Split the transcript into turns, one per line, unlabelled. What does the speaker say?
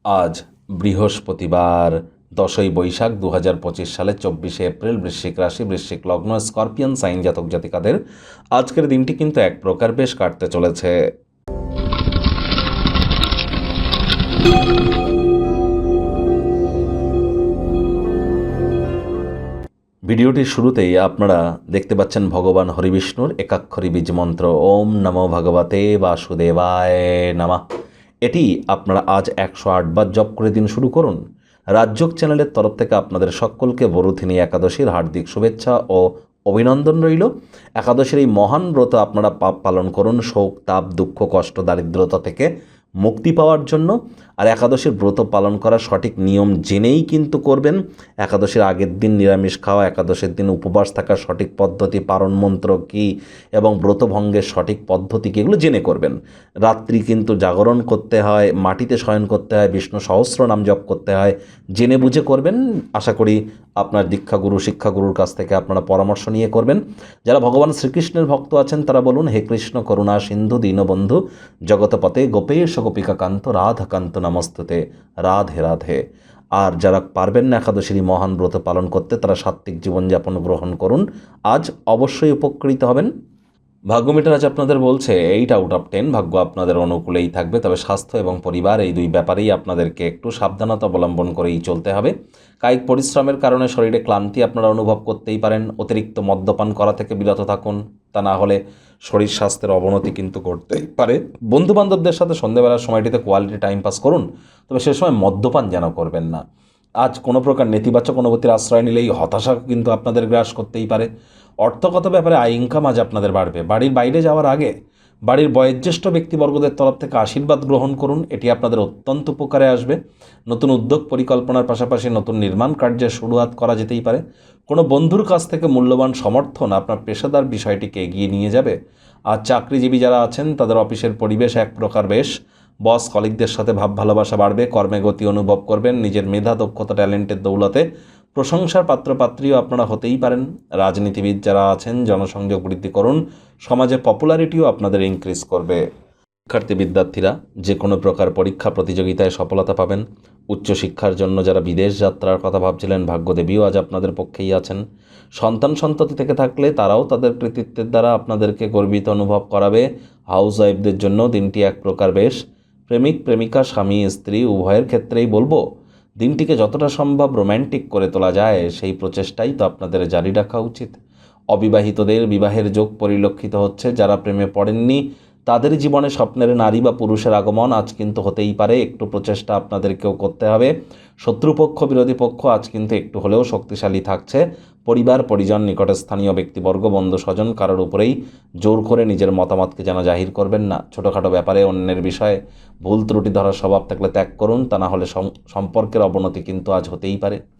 আজ বৃহস্পতিবার 10ই বৈশাখ 2025 সালে 24শে এপ্রিল। বৃশ্চিক রাশি, বৃশ্চিক লগ্ন, স্করপিয়ন সাইন জাতক জাতিকাদের আজকের দিনটি কিন্তু এক প্রকার বেশ কাটতে চলেছে। ভিডিওটির শুরুতেই আপনারা দেখতে পাচ্ছেন ভগবান হরিবিষ্ণুর একাক্ষরী বীজ মন্ত্র ওম নমো ভগবতে বাসুদেবায় নমঃ। এটি আপনারা আজ 108 বার জপ করে দিন শুরু করুন। রাজযোগ চ্যানেলের তরফ থেকে আপনাদের সকলকে বরুথিনী একাদশীর হার্দিক শুভেচ্ছা ও অভিনন্দন রইল। একাদশীর এই মহান ব্রত আপনারা পালন করুন শোক, তাপ, দুঃখ, কষ্ট, দারিদ্রতা থেকে মুক্তি পাওয়ার জন্য। আর একাদশীর ব্রত পালন করার সঠিক নিয়ম জেনেই কিন্তু করবেন। একাদশীর আগের দিন নিরামিষ খাওয়া, একাদশীর দিন উপবাস থাকার সঠিক পদ্ধতি, পারণ মন্ত্র কী এবং ব্রতভঙ্গের সঠিক পদ্ধতি কী, এগুলো জেনে করবেন। রাত্রি কিন্তু জাগরণ করতে হয়, মাটিতে শয়ন করতে হয়, বিষ্ণু সহস্র নাম জপ করতে হয়, জেনে বুঝে করবেন। আশা করি আপনার দীক্ষাগুরু, শিক্ষাগুরুর কাছ থেকে আপনারা পরামর্শ নিয়ে করবেন। যারা ভগবান শ্রীকৃষ্ণের ভক্ত আছেন তারা বলুন, হে কৃষ্ণ করুণা সিন্ধু দীনবন্ধু জগতপতে গোপেশ গোপিকাকান্ত রাধাকান্ত নমস্তুতে, রাধে রাধে। আর যারা পারবেন না একাদশীর মহান ব্রত পালন করতে, তারা সাত্ত্বিক জীবনযাপন গ্রহণ করুন, আজ অবশ্যই উপকৃত হবেন। ভাগ্যমিটার আজ আপনাদের বলছে 8 আউট অফ 10, ভাগ্য আপনাদের অনুকূলেই থাকবে। তবে স্বাস্থ্য এবং পরিবার এই দুই ব্যাপারেই আপনাদেরকে একটু সাবধানতা অবলম্বন করেই চলতে হবে। কায়িক পরিশ্রমের কারণে শরীরে ক্লান্তি আপনারা অনুভব করতেই পারেন। অতিরিক্ত মদ্যপান করা থেকে বিরত থাকুন, তা না হলে শরীর স্বাস্থ্যের অবনতি কিন্তু ঘটতেই পারে। বন্ধুবান্ধবদের সাথে সন্ধ্যেবেলার সময়টিতে কোয়ালিটি টাইম পাস করুন, তবে সে সময় মদ্যপান যেন করবেন না। আজ কোনো প্রকার নেতিবাচক অনুভূতির আশ্রয় নিলেই হতাশা কিন্তু আপনাদের গ্রাস করতেই পারে। অর্থগত ব্যাপারে আয় ইনকাম আজ আপনাদের বাড়বে। বাড়ির বাইরে যাওয়ার আগে বাড়ির বয়োজ্যেষ্ঠ ব্যক্তিবর্গদের তরফ থেকে আশীর্বাদ গ্রহণ করুন, এটি আপনাদের অত্যন্ত উপকারে আসবে। নতুন উদ্যোগ পরিকল্পনার পাশাপাশি নতুন নির্মাণ কার্যের শুরুয়াত করা যেতেই পারে। কোনো বন্ধুর কাছ থেকে মূল্যবান সমর্থন আপনার পেশাদার বিষয়টিকে এগিয়ে নিয়ে যাবে। আর চাকরিজীবী যারা আছেন তাদের অফিসের পরিবেশ এক প্রকার বেশ। বস কলিগদের সাথে ভাব ভালোবাসা বাড়বে, কর্মে গতি অনুভব করবেন। নিজের মেধা, দক্ষতা, ট্যালেন্টের দৌলতে প্রশংসার পাত্রপাত্রীও আপনারা হতেই পারেন। রাজনীতিবিদ যারা আছেন জনসংযোগ বৃদ্ধি করুন, সমাজে পপুলারিটিও আপনাদের ইনক্রিজ করবে। শিক্ষার্থী বিদ্যার্থীরা যে কোনো প্রকার পরীক্ষা প্রতিযোগিতায় সফলতা পাবেন। উচ্চশিক্ষার জন্য যারা বিদেশ যাত্রার কথা ভাবছিলেন, ভাগ্যদেবীও আজ আপনাদের পক্ষেই আছেন। সন্তান সন্ততি থেকে থাকলে তারাও তাদের কৃতিত্বের দ্বারা আপনাদেরকে গর্বিত অনুভব করাবে। হাউস ওয়াইফদের জন্য দিনটি এক প্রকার বেশ। প্রেমিক প্রেমিকা, স্বামী স্ত্রী উভয়ের ক্ষেত্রেই বলবো, দিনটিকে যতটা সম্ভব রোম্যান্টিক করে তোলা যায় সেই প্রচেষ্টাই তো আপনাদের জারি রাখা উচিত। অবিবাহিতদের বিবাহের যোগ পরিলক্ষিত হচ্ছে। যারা প্রেমে পড়েননি তাদের জীবনে স্বপ্নের নারী বা পুরুষের আগমন আজ কিন্তু হতেই পারে। একটু প্রচেষ্টা আপনাদেরকেও করতে হবে। শত্রুপক্ষ, বিরোধী পক্ষ আজ কিন্তু একটু হলেও শক্তিশালী থাকছে। পরিবার, পরিজন, নিকটে স্থানীয় ব্যক্তিবর্গ, বন্ধু স্বজন কারোর উপরেই জোর করে নিজের মতামতকে যেন জাহির করবেন না। ছোটোখাটো ব্যাপারে অন্যের বিষয়ে ভুল ত্রুটি ধরার স্বভাব থাকলে ত্যাগ করুন, তা না হলে সম্পর্কের অবনতি কিন্তু আজ হতেই পারে।